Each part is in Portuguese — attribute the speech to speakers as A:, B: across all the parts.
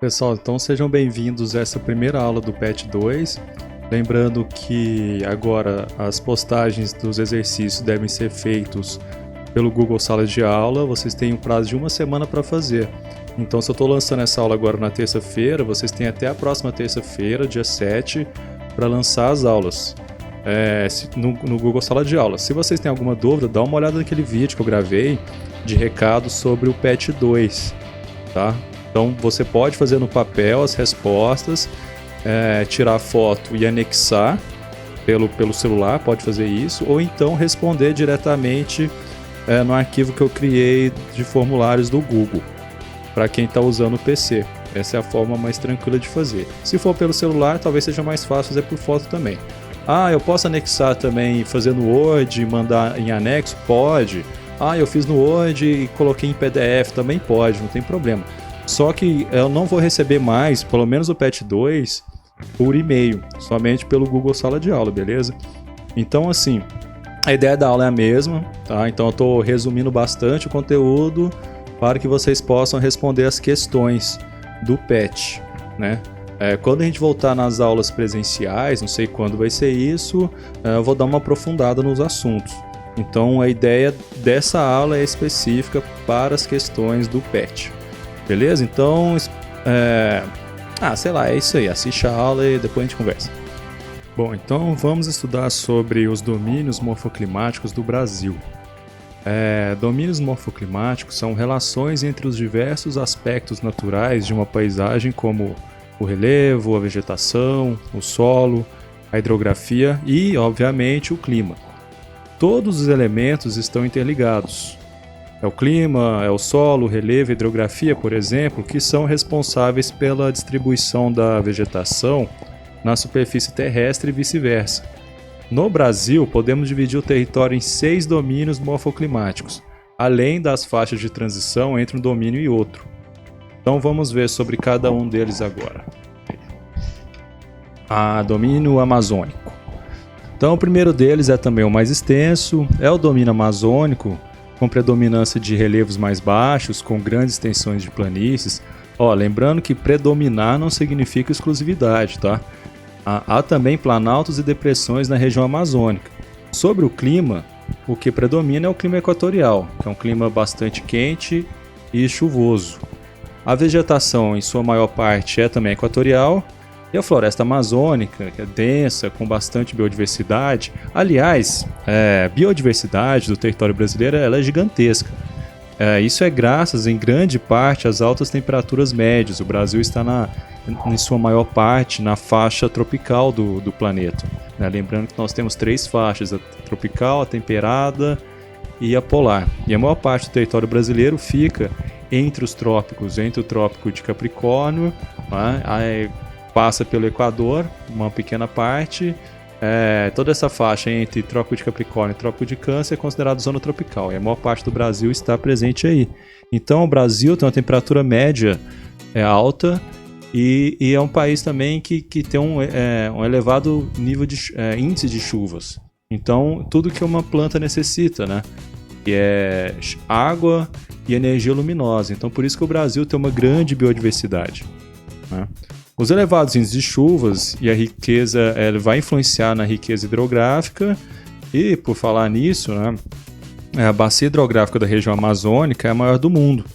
A: Pessoal, então sejam bem-vindos a essa primeira aula do PET 2. Lembrando que agora as postagens dos exercícios devem ser feitos pelo Google Sala de Aula. Vocês têm um prazo de uma semana para fazer. Então, se eu estou lançando essa aula agora na terça-feira, vocês têm até a próxima terça-feira, dia 7, para lançar as aulas no Google Sala de Aula. Se vocês têm alguma dúvida, dá uma olhada naquele vídeo que eu gravei de recados sobre o PET 2, tá? Então, você pode fazer no papel as respostas, tirar foto e anexar pelo celular, pode fazer isso, ou então responder diretamente no arquivo que eu criei de formulários do Google, para quem está usando o PC. Essa é a forma mais tranquila de fazer. Se for pelo celular, talvez seja mais fácil fazer por foto também. Eu posso anexar também, fazer no Word e mandar em anexo? Pode. Eu fiz no Word e coloquei em PDF, também pode, não tem problema. Só que eu não vou receber mais, pelo menos o PET 2, por e-mail, somente pelo Google Sala de Aula, beleza? Então, assim, a ideia da aula é a mesma, tá? Então eu estou resumindo bastante o conteúdo para que vocês possam responder as questões do PET, né? Quando a gente voltar nas aulas presenciais, não sei quando vai ser isso, eu vou dar uma aprofundada nos assuntos. Então a ideia dessa aula é específica para as questões do PET. Beleza? Então, sei lá, é isso aí. Assiste a aula e depois a gente conversa. Bom, então vamos estudar sobre os domínios morfoclimáticos do Brasil. Domínios morfoclimáticos são relações entre os diversos aspectos naturais de uma paisagem, como o relevo, a vegetação, o solo, a hidrografia e, obviamente, o clima. Todos os elementos estão interligados. É o clima, é o solo, o relevo, a hidrografia, por exemplo, que são responsáveis pela distribuição da vegetação na superfície terrestre e vice-versa. No Brasil, podemos dividir o território em 6 domínios morfoclimáticos, além das faixas de transição entre um domínio e outro. Então vamos ver sobre cada um deles agora. Domínio amazônico. Então o primeiro deles é também o mais extenso, é o domínio amazônico, com predominância de relevos mais baixos, com grandes extensões de planícies. Lembrando que predominar não significa exclusividade, tá? Há também planaltos e depressões na região amazônica. Sobre o clima, o que predomina é o clima equatorial, que é um clima bastante quente e chuvoso. A vegetação, em sua maior parte, é também equatorial, e a floresta amazônica, que é densa, com bastante biodiversidade. Aliás, biodiversidade do território brasileiro ela é gigantesca. Isso é graças, em grande parte, às altas temperaturas médias. O Brasil está, em sua maior parte, na faixa tropical do planeta. Lembrando que nós temos 3 faixas, a tropical, a temperada e a polar. E a maior parte do território brasileiro fica entre os trópicos, entre o trópico de Capricórnio, passa pelo Equador, uma pequena parte. Toda essa faixa entre Trópico de Capricórnio e Trópico de Câncer é considerada zona tropical, e a maior parte do Brasil está presente aí. Então o Brasil tem uma temperatura média alta e é um país também que tem um elevado nível de índice de chuvas. Então tudo que uma planta necessita, né? Que é água e energia luminosa. Então por isso que o Brasil tem uma grande biodiversidade, né? Os elevados índices de chuvas e a riqueza vai influenciar na riqueza hidrográfica e, por falar nisso, né, a bacia hidrográfica da região amazônica é a maior do mundo.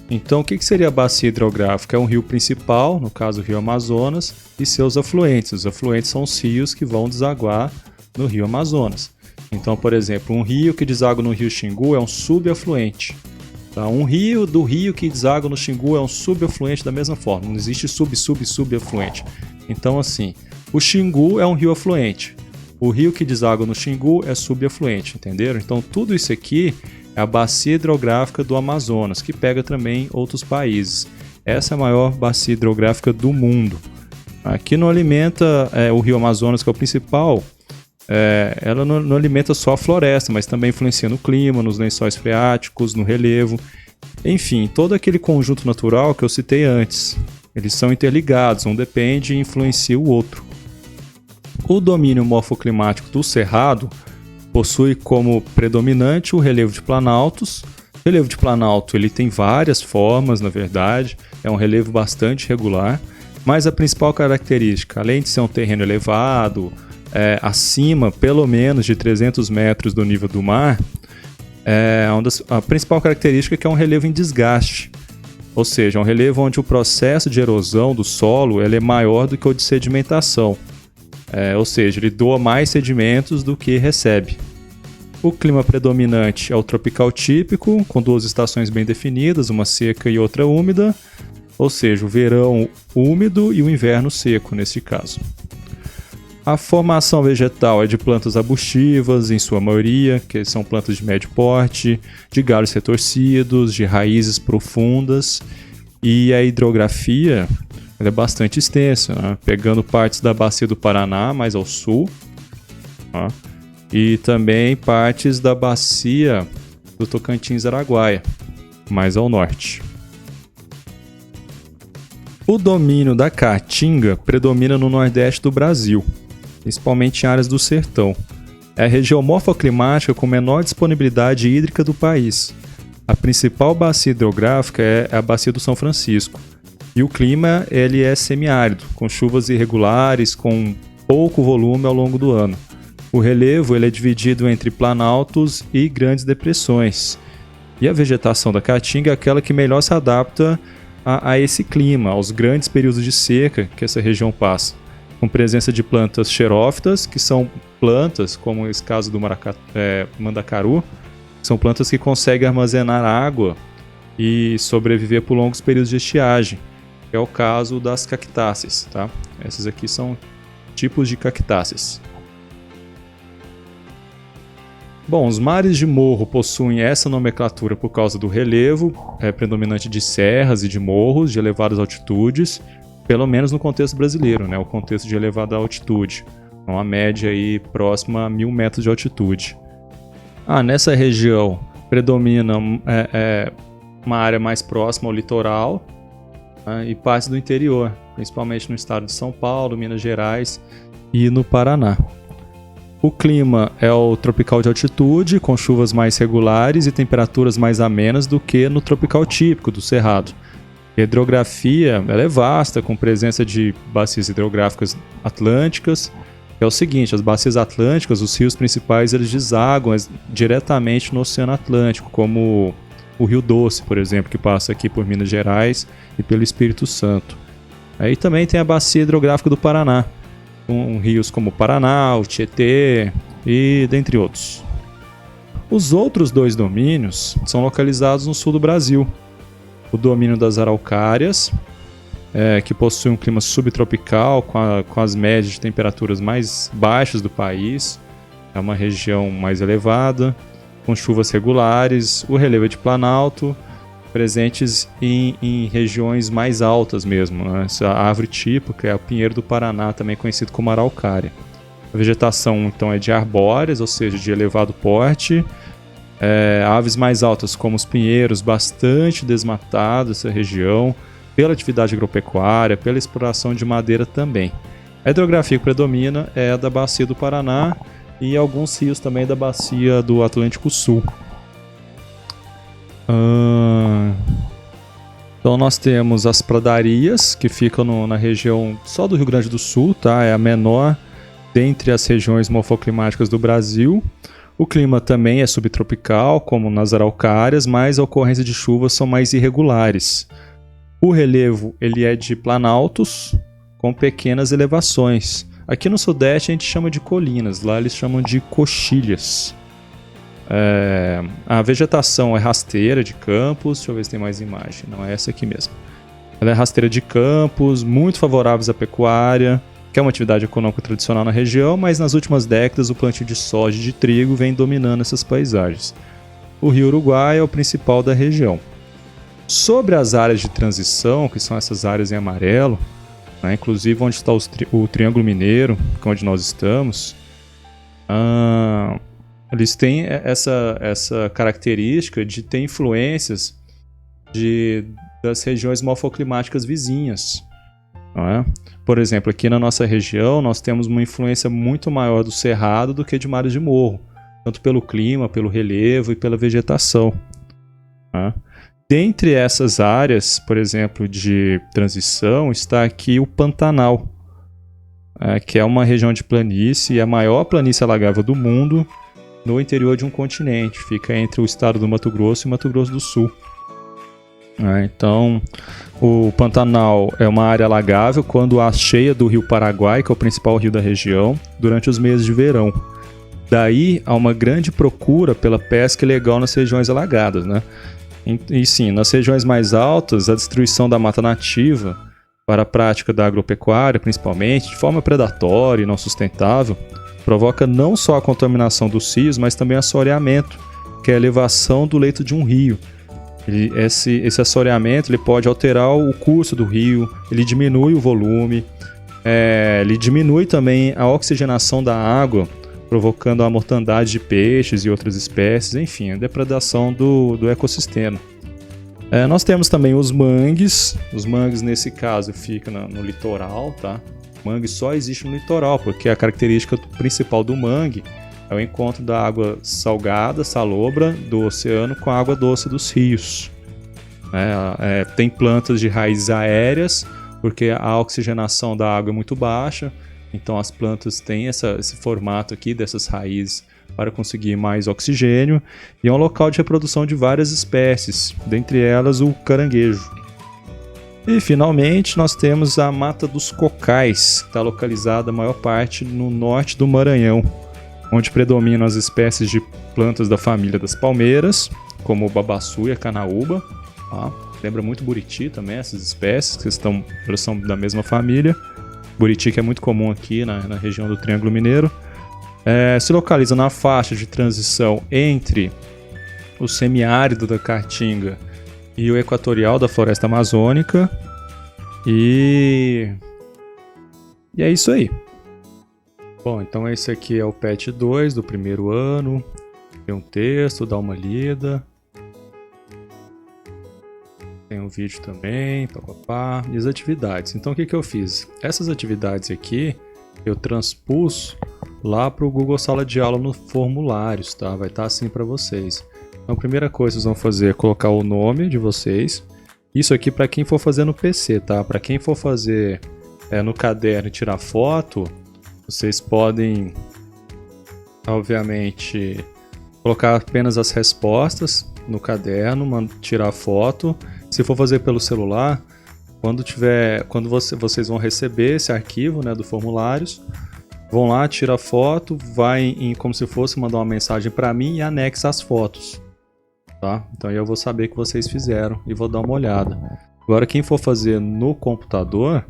A: Então, o que seria a bacia hidrográfica? É um rio principal, no caso o rio Amazonas, e seus afluentes. Os afluentes são os rios que vão desaguar no rio Amazonas. Então, por exemplo, um rio que deságua no rio Xingu é um subafluente. Um rio do rio que deságua no Xingu é um subafluente da mesma forma. Não existe subafluente. Então, assim, o Xingu é um rio afluente. O rio que deságua no Xingu é subafluente, entenderam? Então, tudo isso aqui é a bacia hidrográfica do Amazonas, que pega também outros países. Essa é a maior bacia hidrográfica do mundo. Aqui não alimenta o rio Amazonas, que é o principal. Ela não alimenta só a floresta, mas também influencia no clima, nos lençóis freáticos, no relevo. Enfim, todo aquele conjunto natural que eu citei antes. Eles são interligados, um depende e influencia o outro. O domínio morfoclimático do Cerrado possui como predominante o relevo de planaltos. O relevo de planalto ele tem várias formas, na verdade. é um relevo bastante regular, mas a principal característica, além de ser um terreno elevado, acima pelo menos de 300 metros do nível do mar, a principal característica é que é um relevo em desgaste. Ou seja, é um relevo onde o processo de erosão do solo ele é maior do que o de sedimentação. Ou seja, ele doa mais sedimentos do que recebe. O clima predominante é o tropical típico, com 2 estações bem definidas, uma seca e outra úmida. Ou seja, o verão úmido e o inverno seco, nesse caso. A formação vegetal é de plantas arbustivas, em sua maioria, que são plantas de médio porte, de galhos retorcidos, de raízes profundas, e a hidrografia é bastante extensa, né? Pegando partes da bacia do Paraná, mais ao sul, né? E também partes da bacia do Tocantins-Araguaia, mais ao norte. O domínio da caatinga predomina no nordeste do Brasil, principalmente em áreas do sertão. É a região morfoclimática com menor disponibilidade hídrica do país. A principal bacia hidrográfica é a Bacia do São Francisco. E o clima ele é semiárido, com chuvas irregulares, com pouco volume ao longo do ano. O relevo ele é dividido entre planaltos e grandes depressões. E a vegetação da caatinga é aquela que melhor se adapta a esse clima, aos grandes períodos de seca que essa região passa, com presença de plantas xerófitas, que são plantas, como esse caso do mandacaru, são plantas que conseguem armazenar água e sobreviver por longos períodos de estiagem. É o caso das cactáceas, tá? Essas aqui são tipos de cactáceas. Bom, os mares de morro possuem essa nomenclatura por causa do relevo predominante de serras e de morros de elevadas altitudes, pelo menos no contexto brasileiro, né? O contexto de elevada altitude, uma média aí próxima a 1.000 metros de altitude. Nessa região predomina uma área mais próxima ao litoral, e partes do interior, principalmente no estado de São Paulo, Minas Gerais e no Paraná. O clima é o tropical de altitude, com chuvas mais regulares e temperaturas mais amenas do que no tropical típico do Cerrado. A hidrografia ela é vasta, com presença de bacias hidrográficas atlânticas. É o seguinte, as bacias atlânticas, os rios principais, eles desaguam diretamente no Oceano Atlântico, como o Rio Doce, por exemplo, que passa aqui por Minas Gerais e pelo Espírito Santo. Aí também tem a bacia hidrográfica do Paraná, com rios como o Paraná, o Tietê e dentre outros. Os outros 2 domínios são localizados no sul do Brasil. O domínio das araucárias, que possui um clima subtropical com as médias de temperaturas mais baixas do país. É uma região mais elevada, com chuvas regulares, o relevo é de planalto, presentes em regiões mais altas mesmo, né? Essa árvore típica é o pinheiro do Paraná, também conhecido como araucária. A vegetação então é de arbóreas, ou seja, de elevado porte. Aves mais altas como os pinheiros, bastante desmatada essa região, pela atividade agropecuária, pela exploração de madeira também. A hidrografia que predomina é a da Bacia do Paraná e alguns rios também da Bacia do Atlântico Sul. Então nós temos as pradarias, que ficam na região só do Rio Grande do Sul, tá? É a menor dentre as regiões morfoclimáticas do Brasil. O clima também é subtropical, como nas araucárias, mas a ocorrência de chuvas são mais irregulares. O relevo ele é de planaltos, com pequenas elevações. Aqui no Sudeste a gente chama de colinas, lá eles chamam de coxilhas. A vegetação é rasteira de campos, deixa eu ver se tem mais imagem, não é essa aqui mesmo. Ela é rasteira de campos, muito favoráveis à pecuária, que é uma atividade econômica tradicional na região, mas nas últimas décadas o plantio de soja e de trigo vem dominando essas paisagens. O Rio Uruguai é o principal da região. Sobre as áreas de transição, que são essas áreas em amarelo, né, inclusive onde está o Triângulo Mineiro, que é onde nós estamos, eles têm essa característica de ter influências das regiões morfoclimáticas vizinhas. Não é? Por exemplo, aqui na nossa região nós temos uma influência muito maior do cerrado do que de mares de morro, tanto pelo clima, pelo relevo e pela vegetação. Não é? Dentre essas áreas, por exemplo, de transição, está aqui o Pantanal, que é uma região de planície, a maior planície alagável do mundo, no interior de um continente. Fica entre o estado do Mato Grosso e Mato Grosso do Sul. Então, o Pantanal é uma área alagável quando há cheia do rio Paraguai, que é o principal rio da região, durante os meses de verão. Daí, há uma grande procura pela pesca ilegal nas regiões alagadas, né? E sim, nas regiões mais altas, a destruição da mata nativa para a prática da agropecuária, principalmente, de forma predatória e não sustentável, provoca não só a contaminação dos rios, mas também assoreamento, que é a elevação do leito de um rio. Esse assoreamento ele pode alterar o curso do rio, ele diminui o volume, ele diminui também a oxigenação da água, provocando a mortandade de peixes e outras espécies, enfim, a depredação do ecossistema. Nós temos também os mangues. Os mangues, nesse caso, ficam no litoral, tá? O mangue só existe no litoral, porque a característica principal do mangue é o encontro da água salgada, salobra, do oceano com a água doce dos rios. Tem plantas de raízes aéreas, porque a oxigenação da água é muito baixa, então as plantas têm esse formato aqui dessas raízes para conseguir mais oxigênio, e é um local de reprodução de várias espécies, dentre elas o caranguejo. E finalmente nós temos a Mata dos Cocais, que está localizada a maior parte no norte do Maranhão, onde predominam as espécies de plantas da família das palmeiras, como o babaçu e a canaúba. Lembra muito buriti também, essas espécies, que são da mesma família. Buriti, que é muito comum aqui na região do Triângulo Mineiro. Se localiza na faixa de transição entre o semiárido da Caatinga e o equatorial da floresta amazônica. E é isso aí. Bom, então esse aqui é o PET 2 do primeiro ano. Tem um texto, dá uma lida. Tem um vídeo também, papapá, e as atividades. Então o que eu fiz? Essas atividades aqui eu transpus lá para o Google Sala de Aula no formulários, tá? Vai estar assim para vocês. Então a primeira coisa que vocês vão fazer é colocar o nome de vocês. Isso aqui para quem for fazer no PC, tá? Para quem for fazer no caderno e tirar foto, vocês podem, obviamente, colocar apenas as respostas no caderno, tirar foto. Se for fazer pelo celular, quando vocês vão receber esse arquivo, né, do formulários, vão lá, tira a foto, vai como se fosse mandar uma mensagem para mim e anexa as fotos, tá? Então eu vou saber que vocês fizeram e vou dar uma olhada. Agora quem for fazer no computador,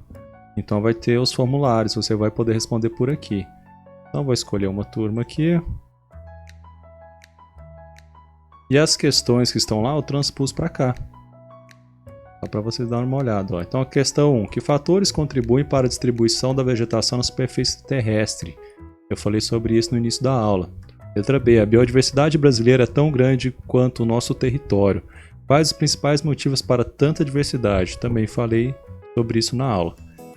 A: então vai ter os formulários, você vai poder responder por aqui. Então vou escolher uma turma aqui. E as questões que estão lá eu transpus para cá. Só para vocês darem uma olhada. Então a questão 1. Que fatores contribuem para a distribuição da vegetação na superfície terrestre? Eu falei sobre isso no início da aula. Letra B. A biodiversidade brasileira é tão grande quanto o nosso território. Quais os principais motivos para tanta diversidade? Também falei sobre isso na aula.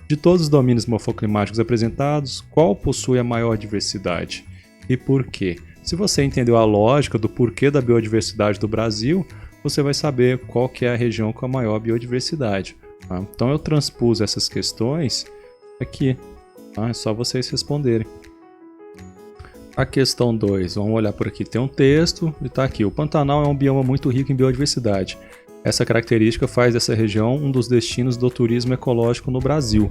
A: De todos os domínios morfoclimáticos apresentados, qual possui a maior diversidade? E por quê? Se você entendeu a lógica do porquê da biodiversidade do Brasil, você vai saber qual que é a região com a maior biodiversidade. Tá? Então eu transpus essas questões aqui. Tá? É só vocês responderem. A questão 2, vamos olhar por aqui. Tem um texto e está aqui. O Pantanal é um bioma muito rico em biodiversidade. Essa característica faz dessa região um dos destinos do turismo ecológico no Brasil.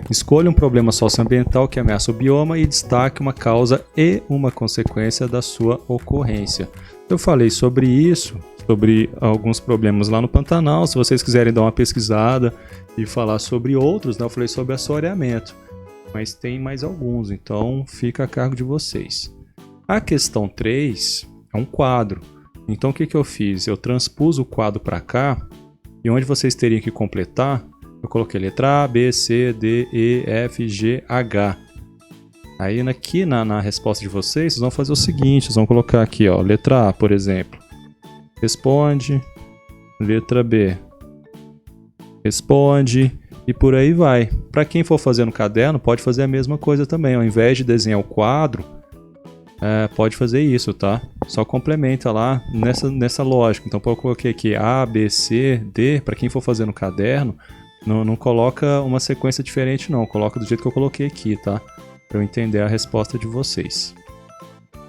A: Escolha um problema socioambiental que ameaça o bioma e destaque uma causa e uma consequência da sua ocorrência. Eu falei sobre isso, sobre alguns problemas lá no Pantanal. Se vocês quiserem dar uma pesquisada e falar sobre outros, né? Eu falei sobre assoreamento, mas tem mais alguns, então fica a cargo de vocês. A questão 3 é um quadro. Então o que eu fiz? Eu transpus o quadro para cá e onde vocês teriam que completar, eu coloquei letra A, B, C, D, E, F, G, H. Aí aqui na resposta de vocês vão fazer o seguinte, vocês vão colocar aqui, ó, letra A, por exemplo. Responde, letra B, responde e por aí vai. Para quem for fazer no caderno, pode fazer a mesma coisa também. Ao invés de desenhar o quadro, pode fazer isso, tá? Só complementa lá nessa lógica. Então, eu coloquei aqui A, B, C, D. Para quem for fazer no caderno, não coloca uma sequência diferente, não. Coloca do jeito que eu coloquei aqui, tá? Para eu entender a resposta de vocês.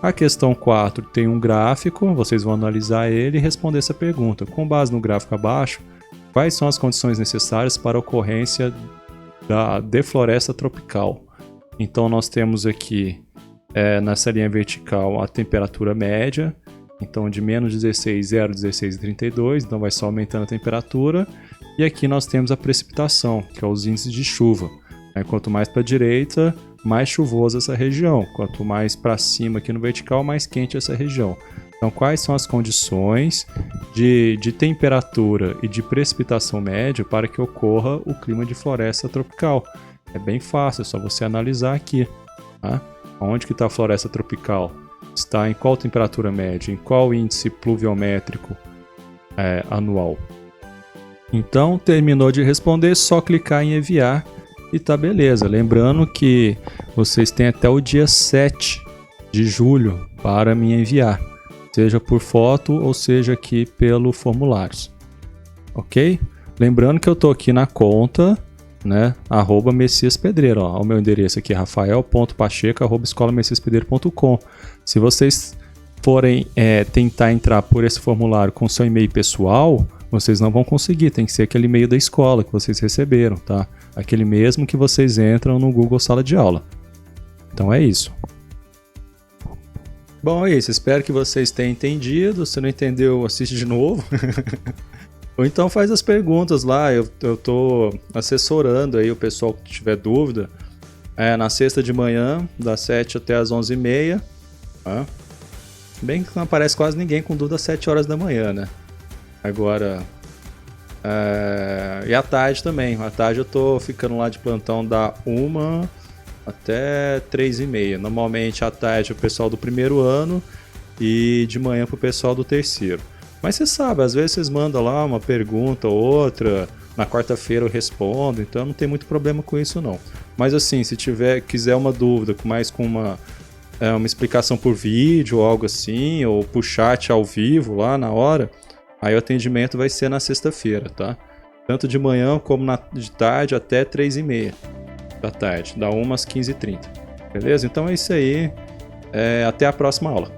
A: A questão 4 tem um gráfico, vocês vão analisar ele e responder essa pergunta. Com base no gráfico abaixo, quais são as condições necessárias para a ocorrência da defloresta tropical? Então, nós temos aqui, nessa linha vertical, a temperatura média. Então, de menos 16, 0, 16 e 32. Então, vai só aumentando a temperatura. E aqui nós temos a precipitação, que é os índices de chuva. Quanto mais para a direita, mais chuvosa essa região. Quanto mais para cima aqui no vertical, mais quente essa região. Então, quais são as condições de temperatura e de precipitação média para que ocorra o clima de floresta tropical? É bem fácil, é só você analisar aqui. Tá? Onde que está a floresta tropical? Está em qual temperatura média? Em qual índice pluviométrico anual? Então, terminou de responder, só clicar em enviar e tá beleza. Lembrando que vocês têm até o dia 7 de julho para me enviar, seja por foto ou seja aqui pelo formulários, ok? Lembrando que eu tô aqui na conta, né, @messiaspedreiro, ó, o meu endereço aqui é rafael.pacheco@escolamessiaspedreiro.com. Se vocês forem tentar entrar por esse formulário com seu e-mail pessoal, vocês não vão conseguir, tem que ser aquele e-mail da escola que vocês receberam, tá? Aquele mesmo que vocês entram no Google Sala de Aula. Então é isso. Bom, é isso. Espero que vocês tenham entendido. Se não entendeu, assiste de novo. Ou então faz as perguntas lá. Eu tô assessorando aí o pessoal que tiver dúvida. Na sexta de manhã, das 7 até as 11h30. Tá? Bem que não aparece quase ninguém com dúvida às 7 horas da manhã, né? Agora... e à tarde também. À tarde eu tô ficando lá de plantão da 1 até 3h30. Normalmente à tarde é o pessoal do primeiro ano e de manhã pro pessoal do terceiro. Mas você sabe, às vezes vocês mandam lá uma pergunta ou outra, na quarta-feira eu respondo, então não tem muito problema com isso não. Mas assim, se quiser uma dúvida com uma explicação por vídeo ou algo assim, ou por chat ao vivo lá na hora, aí o atendimento vai ser na sexta-feira, tá? Tanto de manhã como de tarde até 3h30 da tarde, da 1 às 15h30. Beleza? Então é isso aí. Até a próxima aula.